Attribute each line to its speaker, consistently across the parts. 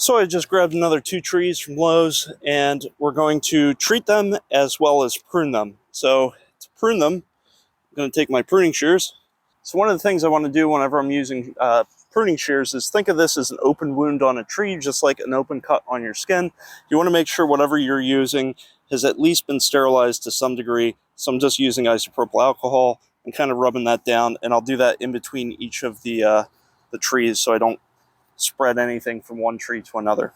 Speaker 1: So I just grabbed another 2 trees from Lowe's, and we're going to treat them as well as prune them. So to prune them, I'm going to take my pruning shears. So one of the things I want to do whenever I'm using pruning shears is think of this as an open wound on a tree, just like an open cut on your skin. You want to make sure whatever you're using has at least been sterilized to some degree. So I'm just using isopropyl alcohol and kind of rubbing that down, and I'll do that in between each of the trees so I don't spread anything from one tree to another.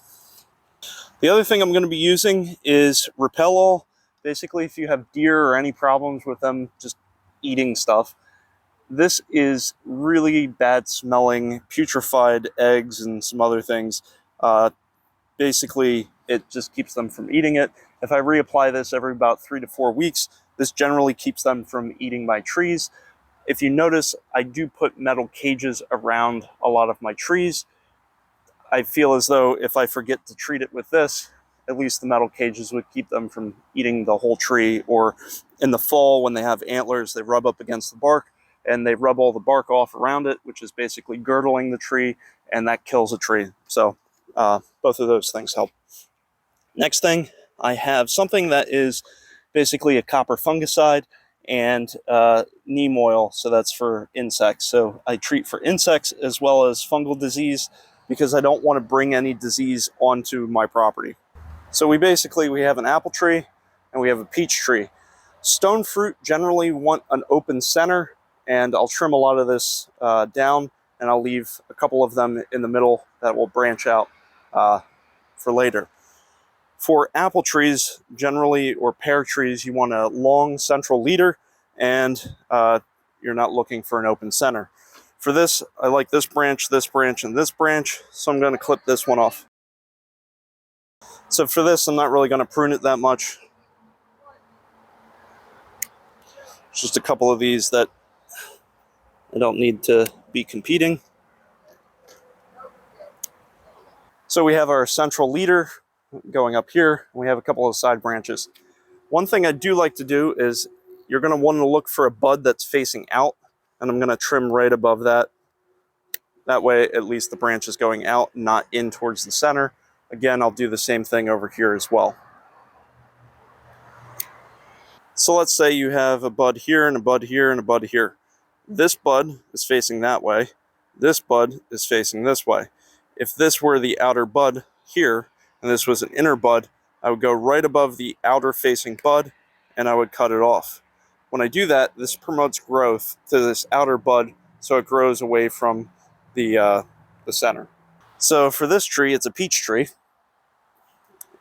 Speaker 1: The other thing I'm going to be using is Repell-All. Basically, if you have deer or any problems with them just eating stuff, this is really bad smelling putrefied eggs and some other things. Basically, it just keeps them from eating it. If I reapply this every about 3 to 4 weeks, this generally keeps them from eating my trees. If you notice, I do put metal cages around a lot of my trees. I feel as though if I forget to treat it with this, at least the metal cages would keep them from eating the whole tree. Or in the fall, when they have antlers, they rub up against the bark and they rub all the bark off around it, which is basically girdling the tree, and that kills a tree. So both of those things help. Next thing, I have something that is basically a copper fungicide and neem oil, so that's for insects. So I treat for insects as well as fungal disease, because I don't want to bring any disease onto my property. So we have an apple tree and we have a peach tree. Stone fruit generally want an open center, and I'll trim a lot of this down, and I'll leave a couple of them in the middle that will branch out for later. For apple trees generally, or pear trees, you want a long central leader, and you're not looking for an open center. For this, I like this branch, and this branch, so I'm going to clip this one off. So for this, I'm not really going to prune it that much. Just a couple of these that I don't need to be competing. So we have our central leader going up here, and we have a couple of side branches. One thing I do like to do is you're going to want to look for a bud that's facing out, and I'm going to trim right above that. That way, at least the branch is going out, not in towards the center. Again, I'll do the same thing over here as well. So let's say you have a bud here, and a bud here, and a bud here. This bud is facing that way. This bud is facing this way. If this were the outer bud here, and this was an inner bud, I would go right above the outer facing bud, and I would cut it off. When I do that, this promotes growth to this outer bud, so it grows away from the center. So for this tree, it's a peach tree,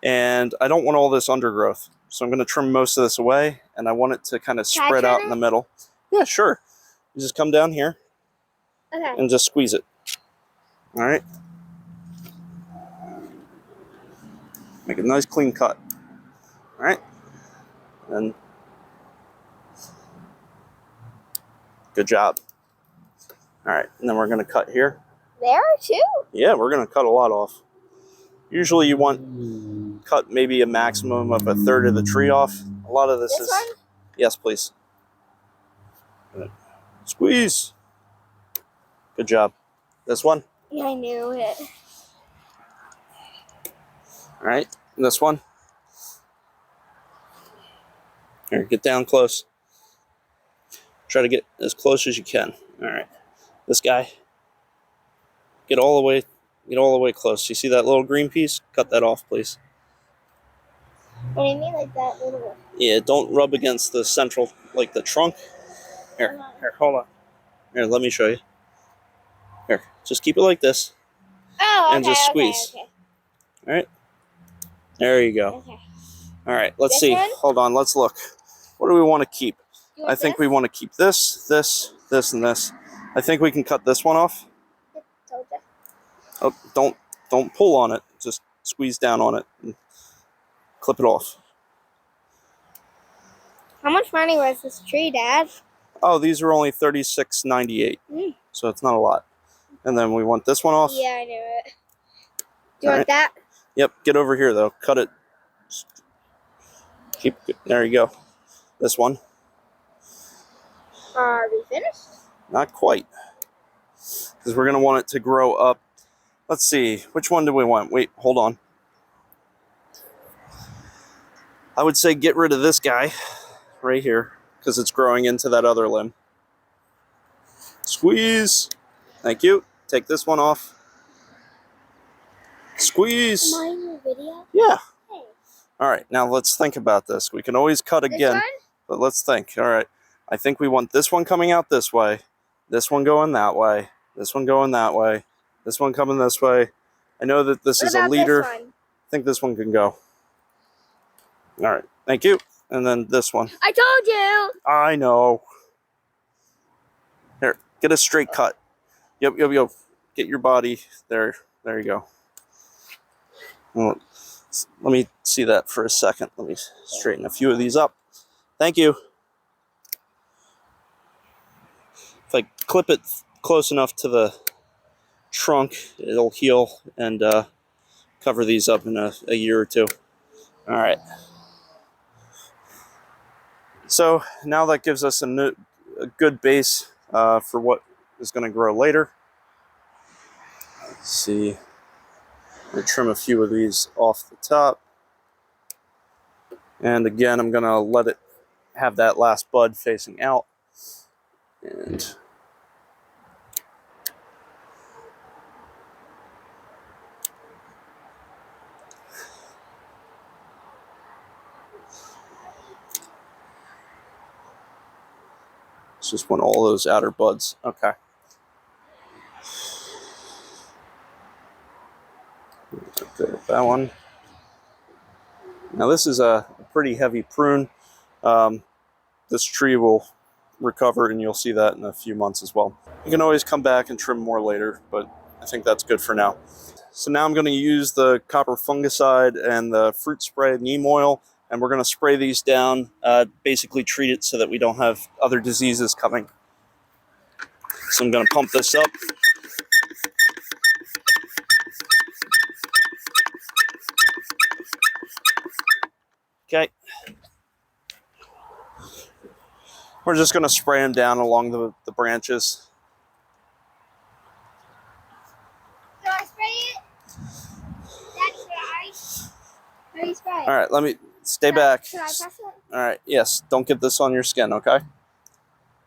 Speaker 1: and I don't want all this undergrowth. So I'm going to trim most of this away, and I want it to kind of spread out in the middle. Yeah, sure. You just come down here and just squeeze it. All right. Make a nice clean cut. All right. And good job. All right. And then we're going to cut here.
Speaker 2: There too?
Speaker 1: Yeah, we're going to cut a lot off. Usually you want cut maybe a maximum of 1/3 of the tree off. A lot of this is...
Speaker 2: One?
Speaker 1: Yes, please. Squeeze. Good job. This one?
Speaker 2: Yeah, I knew it.
Speaker 1: All right. And this one? Here, get down close. Try to get as close as you can. All right. This guy. Get all the way close. You see that little green piece? Cut that off, please.
Speaker 2: What do you mean, like that little?
Speaker 1: Yeah, don't rub against the central, like the trunk. Here, hold on. Here, let me show you. Here, just keep it like this.
Speaker 2: Oh, okay,
Speaker 1: and just squeeze.
Speaker 2: Okay.
Speaker 1: All right. There you go.
Speaker 2: Okay.
Speaker 1: All right, let's
Speaker 2: This
Speaker 1: see.
Speaker 2: one?
Speaker 1: Hold on, let's look. What do we want to keep?
Speaker 2: I
Speaker 1: think we want to keep this, this, and this. I think we can cut this one off. Oh, don't pull on it. Just squeeze down on it and clip it off.
Speaker 2: How much money was this tree, Dad?
Speaker 1: Oh, these are only $36.98, so it's not a lot. And then we want this one off.
Speaker 2: Yeah, I knew it. Do you want that?
Speaker 1: Yep. Get over here though. Cut it. There you go. This one.
Speaker 2: Are we finished?
Speaker 1: Not quite, because we're going to want it to grow up Let's see, which one do we want? Wait, hold on. I would say get rid of this guy right here because it's growing into that other limb. Squeeze. Thank you. Take this one off. Squeeze.
Speaker 2: Am I in your video?
Speaker 1: Yeah.
Speaker 2: Hey.
Speaker 1: All right, now let's think about this. We can always cut
Speaker 2: This
Speaker 1: again,
Speaker 2: one?
Speaker 1: but let's think. All right, I think we want this one coming out this way, this one going that way, this one going that way, this one coming this way. I know that this
Speaker 2: What
Speaker 1: is a
Speaker 2: about
Speaker 1: leader.
Speaker 2: this one?
Speaker 1: I think this one can go. All right, thank you. And then this one.
Speaker 2: I told you.
Speaker 1: I know. Here, get a straight cut. Yep. Get your body there. There you go. Well, let me see that for a second. Let me straighten a few of these up. Thank you. If I clip it close enough to the trunk, it'll heal and cover these up in a year or two. All right. So now that gives us a good base for what is going to grow later. Let's see. I'm going to trim a few of these off the top. And again, I'm going to let it have that last bud facing out. And just want all those outer buds. Okay. Good with that one. Now this is a pretty heavy prune. This tree will recover, and you'll see that in a few months as well. You can always come back and trim more later, but I think that's good for now. So now I'm going to use the copper fungicide and the fruit spray neem oil, and we're going to spray these down, basically treat it so that we don't have other diseases coming. So I'm going to pump this up. Okay. We're just going to spray them down along the branches.
Speaker 2: Do I spray it? That's right. How do you spray it?
Speaker 1: All right, let me stay back.
Speaker 2: Should I press it?
Speaker 1: All right, yes, don't get this on your skin, okay?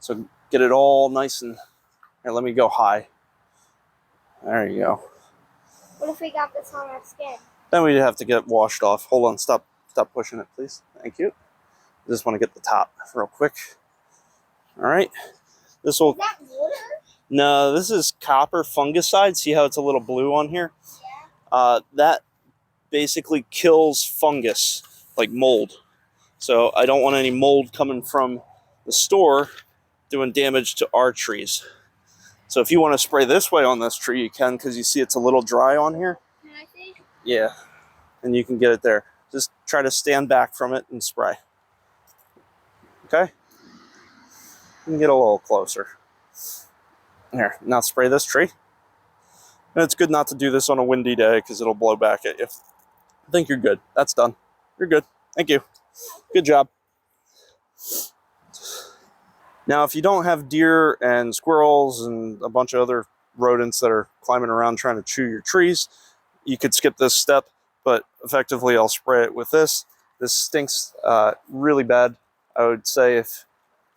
Speaker 1: So get it all nice and, here, let me go high. There you go.
Speaker 2: What if we got this on our skin?
Speaker 1: Then we'd have to get washed off. Hold on, stop pushing it, please. Thank you. I just want to get the top real quick. All right, this will.
Speaker 2: Is that water?
Speaker 1: No, this is copper fungicide. See how it's a little blue on here?
Speaker 2: Yeah.
Speaker 1: That basically kills fungus, like mold. So I don't want any mold coming from the store doing damage to our trees. So if you want to spray this way on this tree, you can, because you see it's a little dry on here.
Speaker 2: Can I see?
Speaker 1: Yeah, and you can get it there. Just try to stand back from it and spray. Okay? You can get a little closer. Here, now spray this tree. And it's good not to do this on a windy day because it'll blow back at you. I think you're good. That's done. You're good. Thank you. Good job. Now, if you don't have deer and squirrels and a bunch of other rodents that are climbing around trying to chew your trees, you could skip this step, but effectively I'll spray it with this. This stinks really bad. I would say if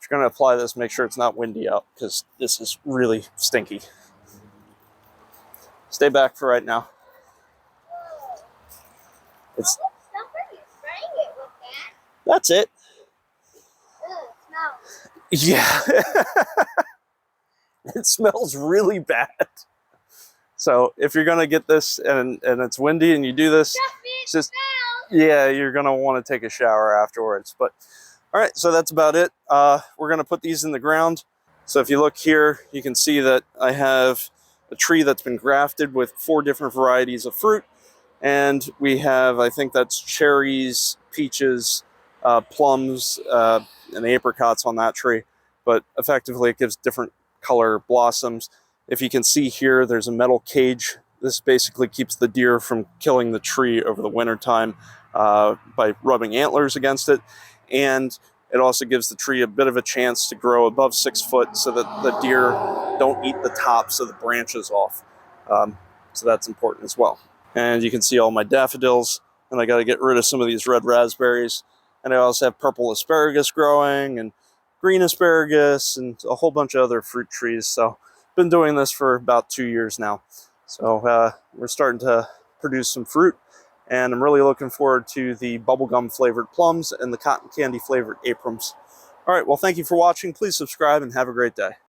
Speaker 1: you're going to apply this, make sure it's not windy out because this is really stinky. Stay back for right now. It's.
Speaker 2: What stuff are you spraying it with, Dad?
Speaker 1: That's it.
Speaker 2: It smells.
Speaker 1: Yeah. It smells really bad. So if you're going to get this and it's windy and you do this,
Speaker 2: It's
Speaker 1: just, yeah, you're going to want to take a shower afterwards. But all right, so that's about it. We're going to put these in the ground. So if you look here, you can see that I have a tree that's been grafted with 4 different varieties of fruit. And we have, I think that's cherries, peaches, plums, and the apricots on that tree. But effectively, it gives different color blossoms. If you can see here, there's a metal cage. This basically keeps the deer from killing the tree over the winter time by rubbing antlers against it. And it also gives the tree a bit of a chance to grow above 6 foot so that the deer don't eat the tops of the branches off. So that's important as well. And you can see all my daffodils, and I got to get rid of some of these red raspberries. And I also have purple asparagus growing and green asparagus and a whole bunch of other fruit trees. So I've been doing this for about 2 years now. So we're starting to produce some fruit, and I'm really looking forward to the bubblegum flavored plums and the cotton candy flavored apricots. All right, well, thank you for watching. Please subscribe and have a great day.